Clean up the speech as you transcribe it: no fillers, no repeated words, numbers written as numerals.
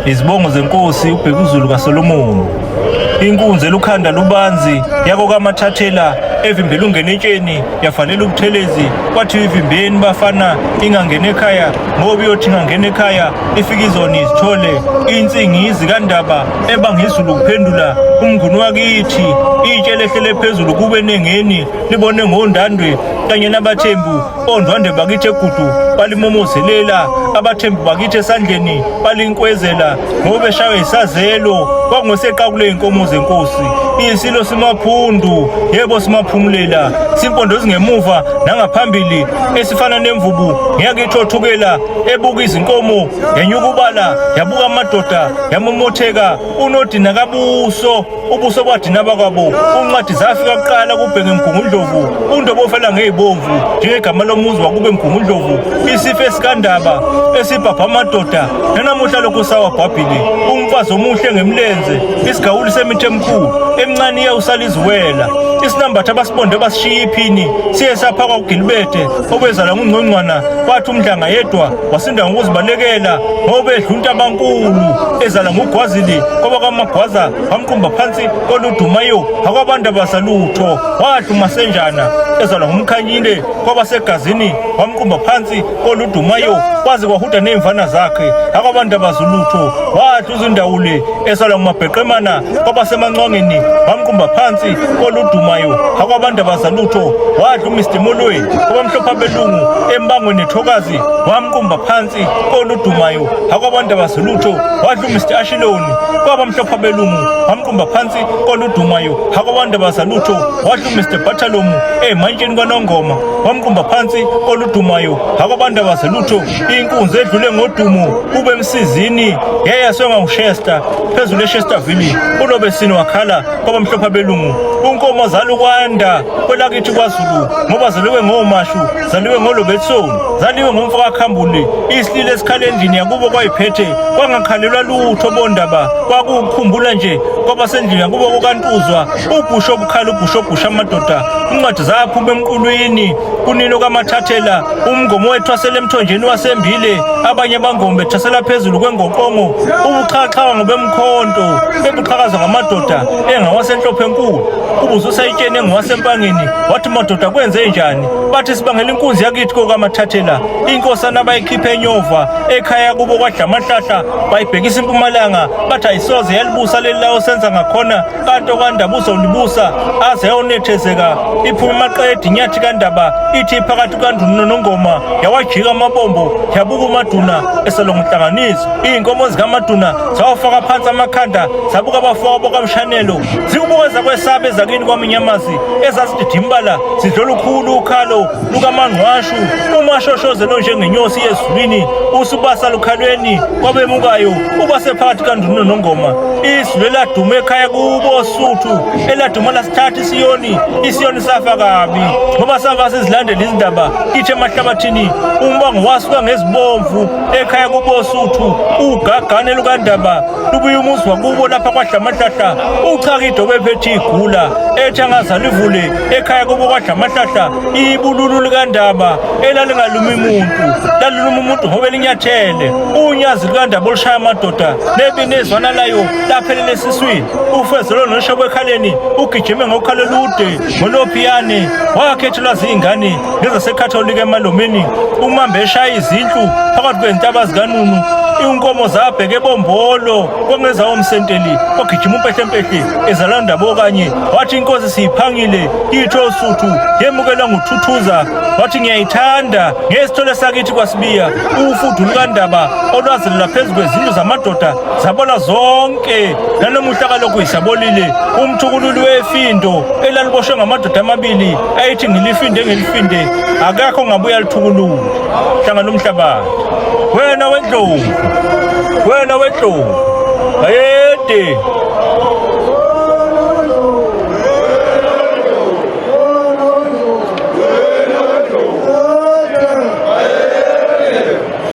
Izibongo zenkosi uBhekuzulu kaSolomoni. Inkunzi elukhanda lubanzi yako kaMathathela evimbela ungena etsheni yafanele ubuthelezi kwathi ivimbeni bafana ingangena ekhaya ngoba iyothi ingangena ekhaya ifika izona izithole insingizi kaNdaba ebangizulu kuphendula umnguni wakithi itshe lehlele phezulu kube nengeni libone ngondandwe kanye nabathembu ondwande bakithi egudu balimomozelela abathembu bakithi esandleni balinkwezela ngoba eshawe isazelo kwakungoseqakule inkomo zenkosi isilo simaphundu yebo simaphumulela simpondo zingemuva nangaphambili esifana nemvubu ngiyakithothukela ebuka izinkomo yenyuka ubala yabuka amadoda yamomotheka unodina kabuso ubuso badina bakwabo uncwadi zafika kuqala kubheke mgungundlovu undobo ofela ngezibomvu njengegama lomuzi wakube mgungundlovu isifo esikaNdaba esibhabha amadoda nanamuhla lokho sawa bhabhili umfazi omuhle ngemlenze isigawuli semithi emkhulu emncane iyawusala iziwela isinambatha abasibonde basishiya iphini siye saphakwa kuGilibete obezala ngungcongcwana kwathi umdlanga yedwa wasinda ngokuzibalekela ngoba edlunta abankulu ezala ngugwazili kwaba kwamagwaza wamqumba phansi koludumayo akwabantu abasalutho wadluma senjana ezala ngumkhanyile kwabasegazini wamqumba phansi koludumayo kwaze kwahuda nemvana zakhe akwabantu abazulutho wadluza indawule ezala ngumabheqemana kwabasemanqwangeni wamqumba phansi koludumayo akwabantu abazalutho wadla uMr Molweni kwabamhlophe abelungu embangweni ethokazi wamqumba phansi koludumayo akwabantu abazalutho wadla uMr Ashiloni kwabamhlophe abelungu wamqumba phansi koludumayo akwabantu abazalutho wadla uMr Bathalomu emantsheni kwaNongoma wamqumba phansi koludumayo akwabantu abazalutho inkunzi edlule ngodumo kube emsizini yayasonga nguShester phezulu eShesterville ulobesini wakhala kwabamhlophe abelungu unkomo zalukwanda kwelakithi kwaZulu ngoba zaliwe ngomashu zaliwe ngolobetsoni zaliwe ngomfaka khambule isilile esikhalendini yakubo kwayiphethe kwangakhalelwa lutho bondaba kwakukhumbula nje kwabasendlini yakubo kokantuzwa ubhusho obukhala ubhusho amadoda incwadi zaphuma emqulwini kunino kaMathathela umngomo wethwasela emthonjeni wasembile abanye bangombe thasela phezulu kwengoqongo ubuxhakaxhaka ngobemkhonto ebuqhakaza ngamadoda engawasenhlophe enkulu ubuzusa itshene engwasempangeni wathi madoda kwenze njani bathi sibangela inkunzi yakithi kokaMathathela inkosana bayikhiphe enyova ekhaya kubo kwadla amahlahla bayibhekisa impumalanga bathi ayisoze yalibusa lelawo senza ngakhona kanti okwandaba uzolibusa aze yonethezeka iphuma amaqedi nyathi kaNdaba ithi phakathi kukaNduna noNongoma yawajika amabombo yabuka uMaduna eselonhlanganiso inkomo zikaMaduna zawafaka phansi amakhanda zabuka abafaka bokamshanelo zikubukeza kwesabe zakini kwaminyamazi ezazididimibala zidlola ukhulu ukhalo lukaMangqwashu umashoshozelo njengenyosi yezulwini usubasa lukhalweni kwabemukayo ubase phakathi kaNduna noNongoma izulu eladuma ekhaya kubo Suthu eladuma lasithatha isiyoni safa kabi ngoba sava sizilandela izindaba ithe emahlabathini umbango wasuka ngezibomvu ekhaya kubo Suthu ugagane lukaNdaba lubuye umuzi wakubo lapha kwadla amahlahla uchakide obephethe igula ethi angazalivule ekhaya kubo kwadla amahlahla ibululu likaNdaba elalingalumi umuntu laluluma umuntu ngoba linyathele unyazi lukaNdaba olushaya amadoda nebinezwana layo laphelele esiswini ufezelo noshobo ekhaleni ugijime ngokhalo lude ngolophiyane wakhethelwa zingane lezasekhatholika emalomeni umambe eshaya izindlu phakathi kwentaba zikaNunu inkomo zabheke ebombolo kongezawo umsenteli ogijima umpehlempehle ezala uNdaba okanye wathi inkosi siyiphangile itho Suthu yemukela nguThuthuza wathi ngiyayithanda ngesithole sakithi kwaSibiya ufudu lukaNdaba olwazelela phezu kwezindlu zamadoda zabona zonke nanomuhla kalokhu isabolile umthukululi wefindo elaliboshwe ngamadoda amabili ayithi ngilifinde akakho ngabuya lithukulula hlangana umhlabathi wena wendlovu ayede